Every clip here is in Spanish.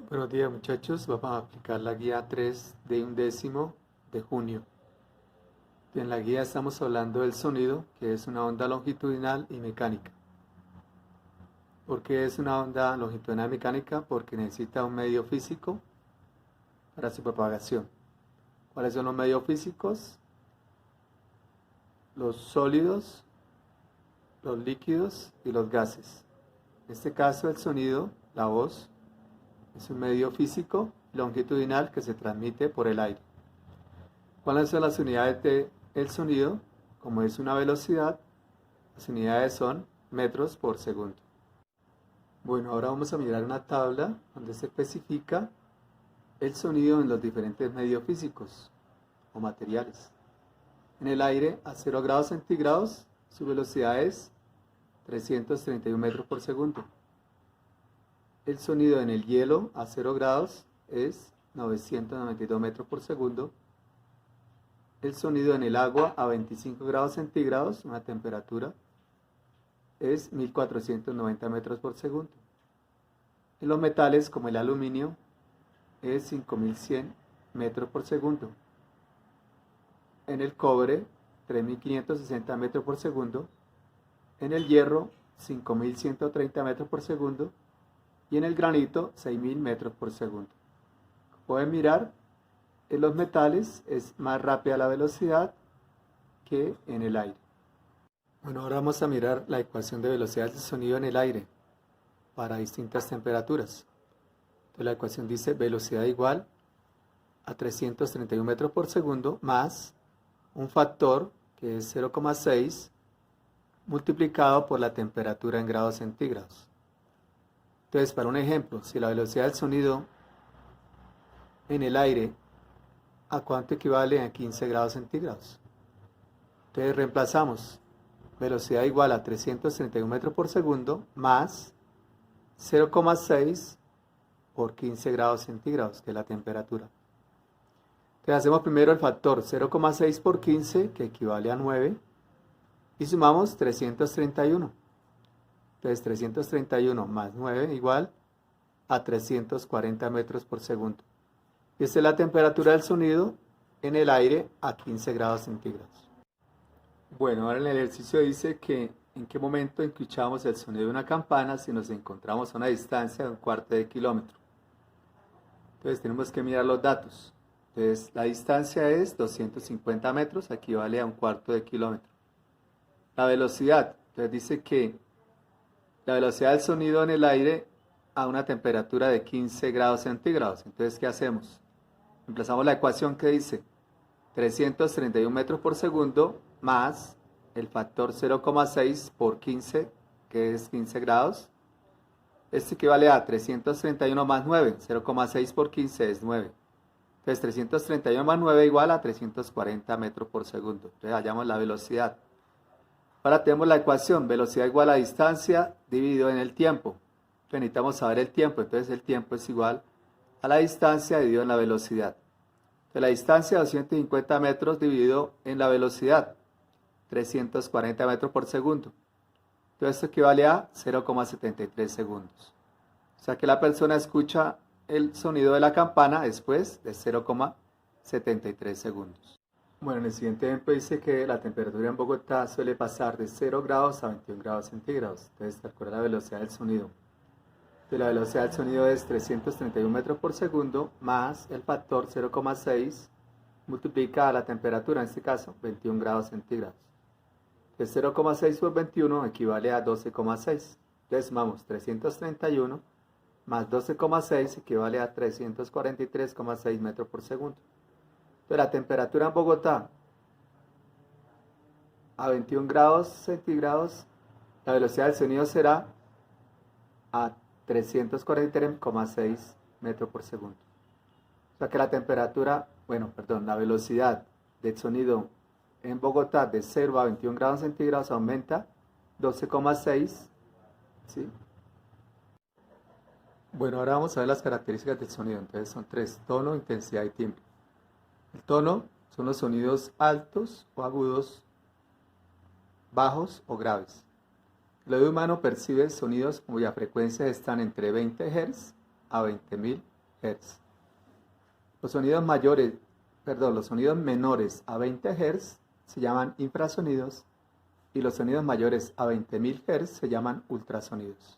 Buenos días muchachos, vamos a aplicar la guía 3 de 1/10 de junio. En la guía estamos hablando del sonido, que es una onda longitudinal y mecánica. ¿Por qué es una onda longitudinal y mecánica? Porque necesita un medio físico para su propagación. ¿Cuáles son los medios físicos? Los sólidos, los líquidos y los gases. En este caso el sonido, la voz, es un medio físico longitudinal que se transmite por el aire. ¿Cuáles son las unidades del sonido? Como es una velocidad, las unidades son metros por segundo. Bueno, ahora vamos a mirar una tabla donde se especifica el sonido en los diferentes medios físicos o materiales. En el aire a 0 grados centígrados, su velocidad es 331 metros por segundo. El sonido en el hielo a 0 grados es 992 metros por segundo. El sonido en el agua a 25 grados centígrados, una temperatura, es 1490 metros por segundo. En los metales, como el aluminio, es 5100 metros por segundo. En el cobre, 3560 metros por segundo. En el hierro, 5130 metros por segundo. Y en el granito, 6000 metros por segundo. Como pueden mirar, en los metales es más rápida la velocidad que en el aire. Bueno, ahora vamos a mirar la ecuación de velocidad del sonido en el aire para distintas temperaturas. Entonces la ecuación dice velocidad igual a 331 metros por segundo más un factor que es 0,6 multiplicado por la temperatura en grados centígrados. Entonces, para un ejemplo, si la velocidad del sonido en el aire, ¿a cuánto equivale a 15 grados centígrados? Entonces reemplazamos velocidad igual a 331 metros por segundo más 0,6 por 15 grados centígrados, que es la temperatura. Entonces hacemos primero el factor 0,6 por 15, que equivale a 9, y sumamos 331. Entonces 331 más 9 igual a 340 metros por segundo. Y esta es la temperatura del sonido en el aire a 15 grados centígrados. Bueno, ahora en el ejercicio dice que en qué momento escuchamos el sonido de una campana si nos encontramos a una distancia de 1/4 de kilómetro. Entonces tenemos que mirar los datos. Entonces la distancia es 250 metros, equivale a 1/4 de kilómetro. La velocidad, entonces dice que la velocidad del sonido en el aire a una temperatura de 15 grados centígrados. Entonces, ¿qué hacemos? Reemplazamos la ecuación que dice 331 metros por segundo más el factor 0,6 por 15, que es 15 grados. Esto equivale a 331 más 9, 0,6 por 15 es 9. Entonces 331 más 9 igual a 340 metros por segundo. Entonces hallamos la velocidad. Ahora tenemos la ecuación, velocidad igual a distancia dividido en el tiempo. Entonces necesitamos saber el tiempo, entonces el tiempo es igual a la distancia dividido en la velocidad. Entonces la distancia 250 metros dividido en la velocidad, 340 metros por segundo. Entonces esto equivale a 0,73 segundos. O sea que la persona escucha el sonido de la campana después de 0,73 segundos. Bueno, en el siguiente ejemplo dice que la temperatura en Bogotá suele pasar de 0 grados a 21 grados centígrados. Entonces calcula la velocidad del sonido. Entonces la velocidad del sonido es 331 metros por segundo más el factor 0,6 multiplica a la temperatura, en este caso 21 grados centígrados. Entonces 0,6 por 21 equivale a 12,6. Entonces sumamos 331 más 12,6 equivale a 343,6 metros por segundo. Entonces la temperatura en Bogotá a 21 grados centígrados, la velocidad del sonido será a 343,6 metros por segundo. O sea que la temperatura, la velocidad del sonido en Bogotá de 0 a 21 grados centígrados aumenta 12,6, ¿sí? Bueno, ahora vamos a ver las características del sonido. Entonces son 3, tono, intensidad y timbre. El tono son los sonidos altos o agudos, bajos o graves. El oído humano percibe sonidos cuya frecuencia están entre 20 Hz a 20.000 Hz. Los sonidos menores a 20 Hz se llaman infrasonidos y los sonidos mayores a 20.000 Hz se llaman ultrasonidos.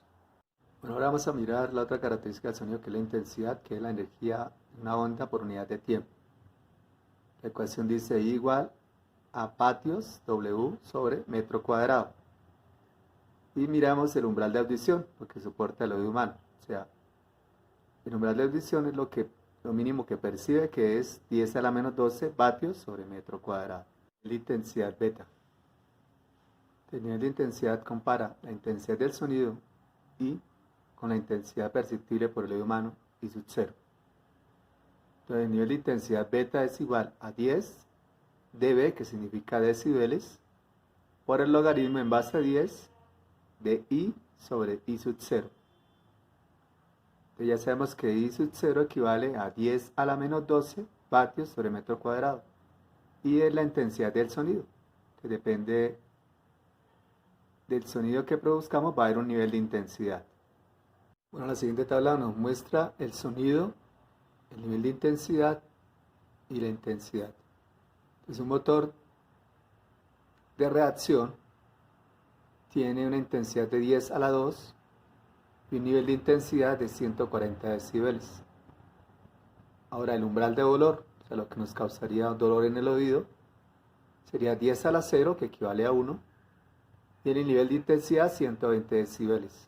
Bueno, ahora vamos a mirar la otra característica del sonido, que es la intensidad, que es la energía de una onda por unidad de tiempo. La ecuación dice I igual a vatios W sobre metro cuadrado. Y miramos el umbral de audición, porque soporta el oído humano. O sea, el umbral de audición es lo mínimo que percibe, que es 10 a la menos 12 vatios sobre metro cuadrado. La intensidad beta. El nivel de intensidad compara la intensidad del sonido I con la intensidad perceptible por el oído humano I sub 0. Entonces el nivel de intensidad beta es igual a 10 dB, que significa decibeles, por el logaritmo en base a 10 de I sobre I sub 0. Entonces ya sabemos que I sub 0 equivale a 10 a la menos 12 vatios sobre metro cuadrado. Y es la intensidad del sonido, que depende del sonido que produzcamos, va a haber un nivel de intensidad. Bueno, la siguiente tabla nos muestra el sonido, el nivel de intensidad y la intensidad. Entonces un motor de reacción tiene una intensidad de 10 a la 2 y un nivel de intensidad de 140 decibeles. Ahora el umbral de dolor, o sea, lo que nos causaría dolor en el oído, sería 10 a la 0, que equivale a 1, y el nivel de intensidad 120 decibeles.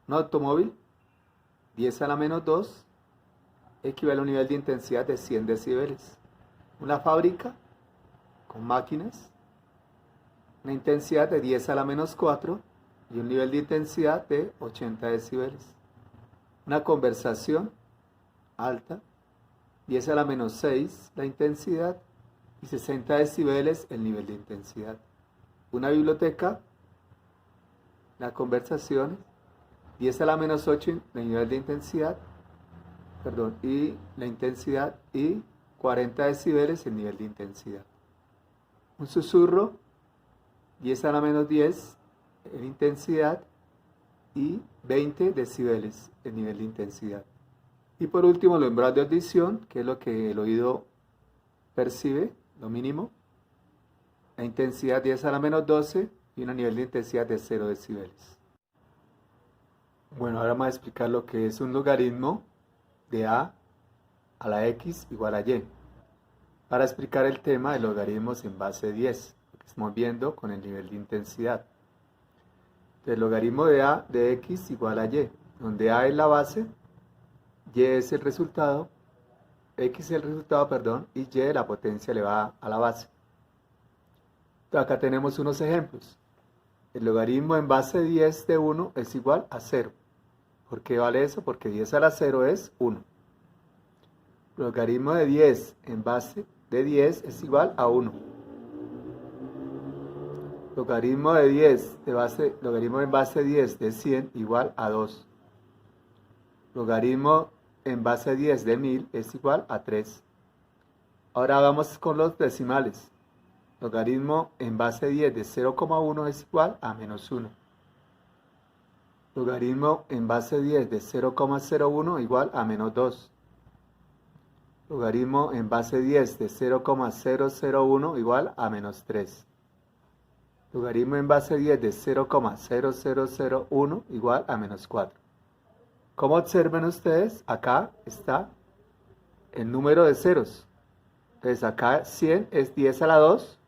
Un automóvil, 10 a la menos 2, equivale a un nivel de intensidad de 100 decibeles. Una fábrica con máquinas, una intensidad de 10 a la menos 4 y un nivel de intensidad de 80 decibeles. Una conversación alta, 10 a la menos 6 la intensidad y 60 decibeles el nivel de intensidad. Una biblioteca, la conversación, 10 a la menos 8 el nivel de intensidad, y la intensidad, y 40 decibeles el nivel de intensidad. Un susurro, 10 a la menos 10 en intensidad y 20 decibeles el nivel de intensidad. Y por último, el umbral de audición, que es lo que el oído percibe, lo mínimo. La intensidad 10 a la menos 12 y un nivel de intensidad de 0 decibeles. Bueno, ahora vamos a explicar lo que es un logaritmo de a la x igual a y. Para explicar el tema de logaritmos en base 10, lo que estamos viendo con el nivel de intensidad. El logaritmo de a de x igual a y, donde a es la base, y es el resultado, x es el resultado, y y la potencia elevada a la base. Entonces acá tenemos unos ejemplos. El logaritmo en base 10 de 1 es igual a 0. ¿Por qué vale eso? Porque 10 a la 0 es 1. El logaritmo de 10 en base de 10 es igual a 1. Logaritmo de 10 logaritmo en base 10 de 100 igual a 2. Logaritmo en base 10 de 1000 es igual a 3. Ahora vamos con los decimales. Logaritmo en base 10 de 0,1 es igual a menos 1. Logaritmo en base 10 de 0,01 igual a menos 2. Logaritmo en base 10 de 0,001 igual a menos 3. Logaritmo en base 10 de 0,0001 igual a menos 4. Como observen ustedes, acá está el número de ceros. Entonces acá 100 es 10 a la 2,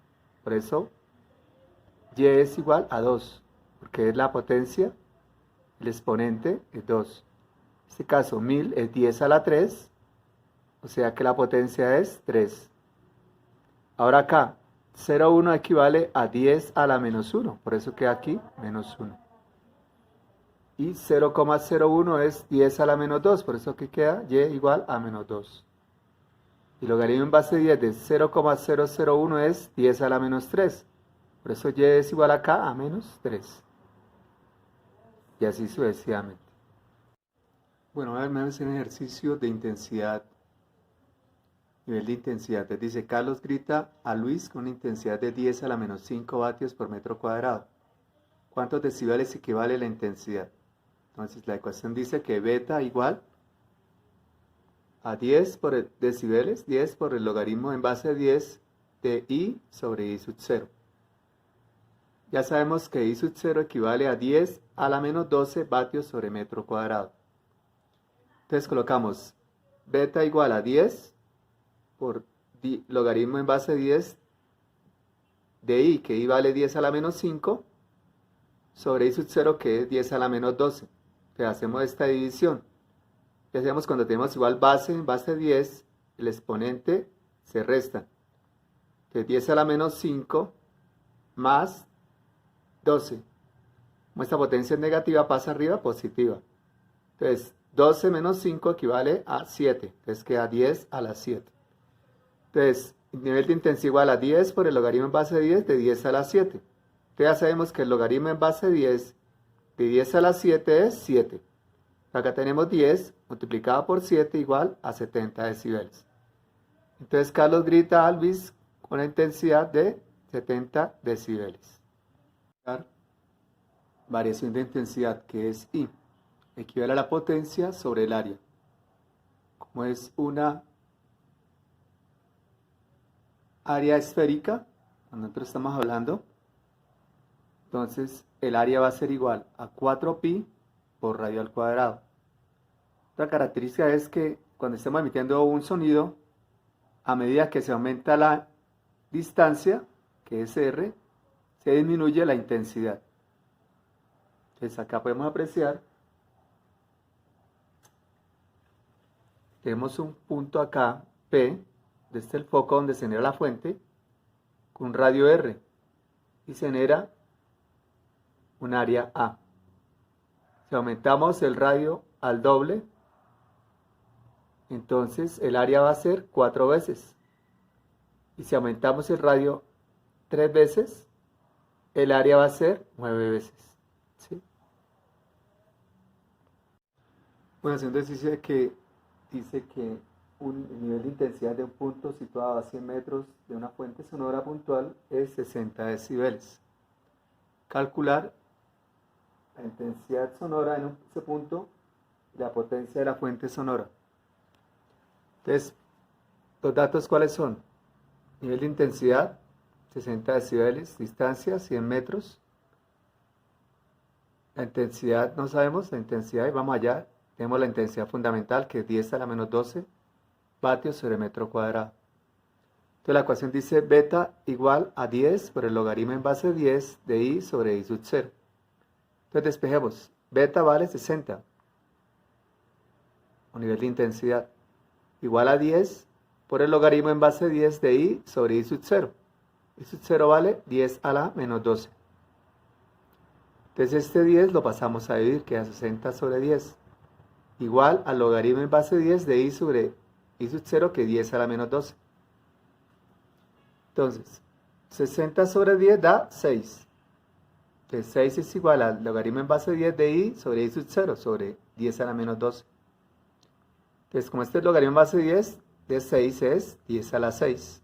por eso y es igual a 2, porque es la potencia, el exponente es 2. En este caso 1000 es 10 a la 3, o sea que la potencia es 3. Ahora acá 0,1 equivale a 10 a la menos 1, por eso queda aquí menos 1. Y 0,01 es 10 a la menos 2, por eso aquí queda y igual a menos 2. Y logaritmo en base 10 de 0,001 es 10 a la menos 3. Por eso y es igual acá a menos 3. Y así sucesivamente. Bueno, ahora me hacer un ejercicio de intensidad. Nivel de intensidad. Entonces dice, Carlos grita a Luis con una intensidad de 10 a la menos 5 vatios por metro cuadrado. ¿Cuántos decibeles equivale la intensidad? Entonces la ecuación dice que beta igual a 10 por el decibeles, 10 por el logaritmo en base a 10 de I sobre I sub 0. Ya sabemos que I sub 0 equivale a 10 a la menos 12 vatios sobre metro cuadrado. Entonces colocamos beta igual a 10 por logaritmo en base a 10 de I, que I vale 10 a la menos 5, sobre I sub 0, que es 10 a la menos 12. Entonces hacemos esta división. ¿Qué hacemos cuando tenemos igual base en base a 10? El exponente se resta. Entonces 10 a la menos 5 más 12. Como esta potencia es negativa, pasa arriba, positiva. Entonces 12 menos 5 equivale a 7. Entonces queda 10 a la 7. Entonces, nivel de intensidad igual a 10 por el logaritmo en base a 10 de 10 a la 7. Entonces ya sabemos que el logaritmo en base a 10 de 10 a la 7 es 7. Acá tenemos 10 multiplicado por 7 igual a 70 decibeles. Entonces Carlos grita a Alvis con una intensidad de 70 decibeles. Variación de intensidad, que es I, equivale a la potencia sobre el área. Como es una área esférica, cuando nosotros estamos hablando, entonces el área va a ser igual a 4pi por radio al cuadrado. Otra característica es que cuando estamos emitiendo un sonido, a medida que se aumenta la distancia, que es R, se disminuye la intensidad. Entonces acá podemos apreciar, tenemos un punto acá, P, desde este el foco donde se genera la fuente, con un radio R, y se genera un área A. Si aumentamos el radio al doble, entonces el área va a ser 4 veces. Y si aumentamos el radio 3 veces, el área va a ser 9 veces. ¿Sí? Bueno, es un ejercicio que dice que el nivel de intensidad de un punto situado a 100 metros de una fuente sonora puntual es 60 decibeles. Calcular la intensidad sonora en ese punto y la potencia de la fuente sonora. Entonces, los datos ¿cuáles son? Nivel de intensidad, 60 decibeles, distancia, 100 metros. La intensidad, no sabemos la intensidad, y vamos allá, tenemos la intensidad fundamental, que es 10 a la menos 12 vatios sobre metro cuadrado. Entonces la ecuación dice beta igual a 10 por el logaritmo en base 10 de I sobre I sub 0. Entonces despejemos, beta vale 60, o nivel de intensidad, igual a 10 por el logaritmo en base 10 de I sobre I sub 0. I sub 0 vale 10 a la menos 12. Entonces este 10 lo pasamos a dividir, queda 60 sobre 10. Igual al logaritmo en base 10 de I sobre I sub 0, que es 10 a la menos 12. Entonces, 60 sobre 10 da 6. Entonces 6 es igual al logaritmo en base 10 de I sobre I sub 0 sobre 10 a la menos 12. Entonces, como este es el logaritmo en base 10, de 6 es 10 a la 6.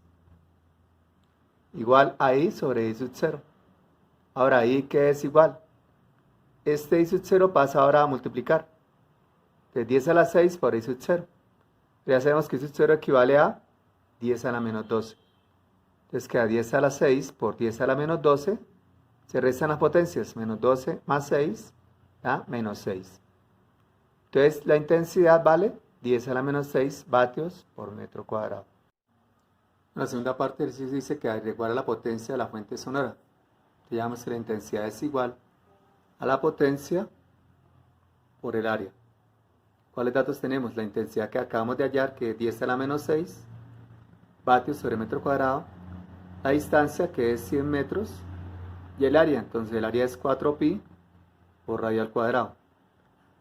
Igual a I sobre I sub 0. Ahora, ¿I qué es igual? Este I sub 0 pasa ahora a multiplicar. Entonces, 10 a la 6 por I sub 0. Ya sabemos que I sub 0 equivale a 10 a la menos 12. Entonces queda 10 a la 6 por 10 a la menos 12. Se restan las potencias. Menos 12 más 6 da menos 6. Entonces la intensidad vale 10 a la menos 6 vatios por metro cuadrado. En la segunda parte del ejercicio dice que igual a la potencia de la fuente sonora. Digamos que la intensidad es igual a la potencia por el área. ¿Cuáles datos tenemos? La intensidad que acabamos de hallar, que es 10 a la menos 6 vatios sobre metro cuadrado. La distancia, que es 100 metros. Y el área, entonces el área es 4pi por radio al cuadrado.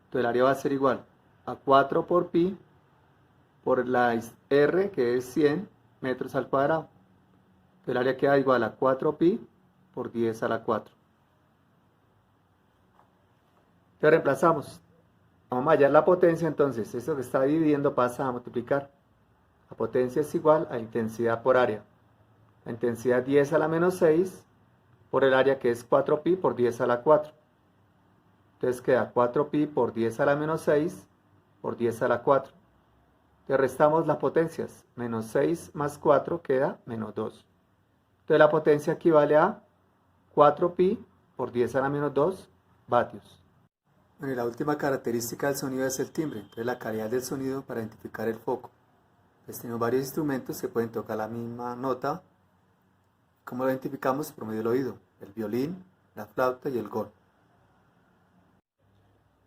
Entonces el área va a ser igual a 4 por pi por la R, que es 100 metros al cuadrado. Entonces el área queda igual a 4pi por 10 a la 4. Entonces reemplazamos. Vamos a hallar la potencia, entonces esto que está dividiendo pasa a multiplicar. La potencia es igual a intensidad por área. La intensidad 10 a la menos 6 por el área, que es 4pi por 10 a la 4. Entonces queda 4pi por 10 a la menos 6 por 10 a la 4. Le restamos las potencias. Menos 6 más 4 queda menos 2. Entonces la potencia equivale a 4pi por 10 a la menos 2 vatios. Bueno, y la última característica del sonido es el timbre. Entonces la calidad del sonido para identificar el foco. Pues tenemos varios instrumentos que pueden tocar la misma nota. ¿Cómo lo identificamos? Por medio del oído. El violín, la flauta y el gorro.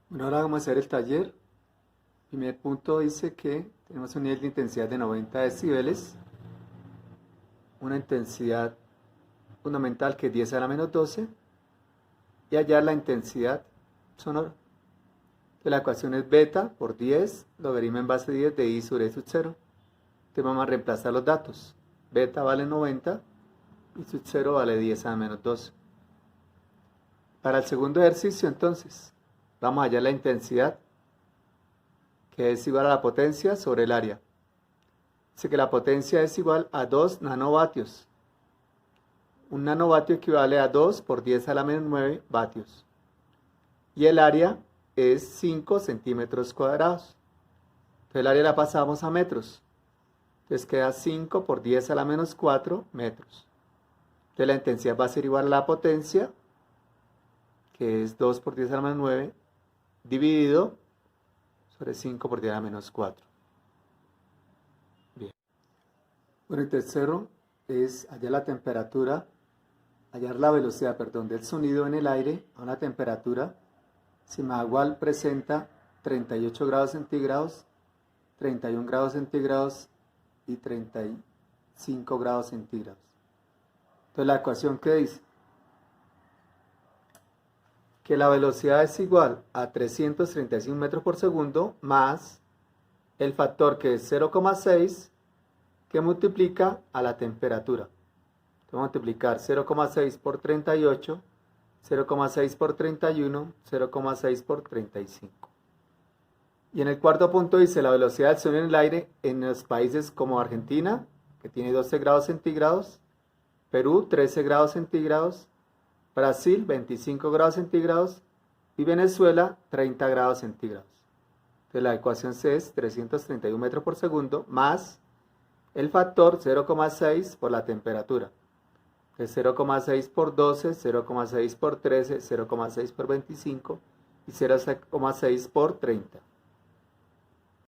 Bueno, ahora vamos a hacer el taller. El primer punto dice que tenemos un nivel de intensidad de 90 decibeles. Una intensidad fundamental que es 10 a la menos 12. Y hallar la intensidad sonora. Entonces la ecuación es beta por 10, logaritmo en base 10 de I sobre E sub 0. Entonces vamos a reemplazar los datos. Beta vale 90 y sub 0 vale 10 a la menos 12. Para el segundo ejercicio entonces, vamos a hallar la intensidad, que es igual a la potencia sobre el área. Dice que la potencia es igual a 2 nanovatios. Un nanovatio equivale a 2 por 10 a la menos 9 vatios. Y el área es 5 centímetros cuadrados. Entonces el área la pasamos a metros. Entonces queda 5 por 10 a la menos 4 metros. Entonces la intensidad va a ser igual a la potencia, que es 2 por 10 a la menos 9, dividido sobre 5 por 10 a la menos 4. Bien. Bueno, el tercero es hallar la temperatura, hallar la velocidad, del sonido en el aire a una temperatura. Simagual presenta 38 grados centígrados, 31 grados centígrados y 35 grados centígrados. Entonces la ecuación que dice que la velocidad es igual a 335 metros por segundo más el factor que es 0,6 que multiplica a la temperatura. Entonces vamos a multiplicar 0,6 por 38, 0,6 por 31, 0,6 por 35. Y en el cuarto punto dice la velocidad del sonido en el aire en los países como Argentina, que tiene 12 grados centígrados, Perú 13 grados centígrados, Brasil 25 grados centígrados y Venezuela 30 grados centígrados. Entonces la ecuación C es 331 metros por segundo más el factor 0,6 por la temperatura. Es 0,6 por 12, 0,6 por 13, 0,6 por 25 y 0,6 por 30.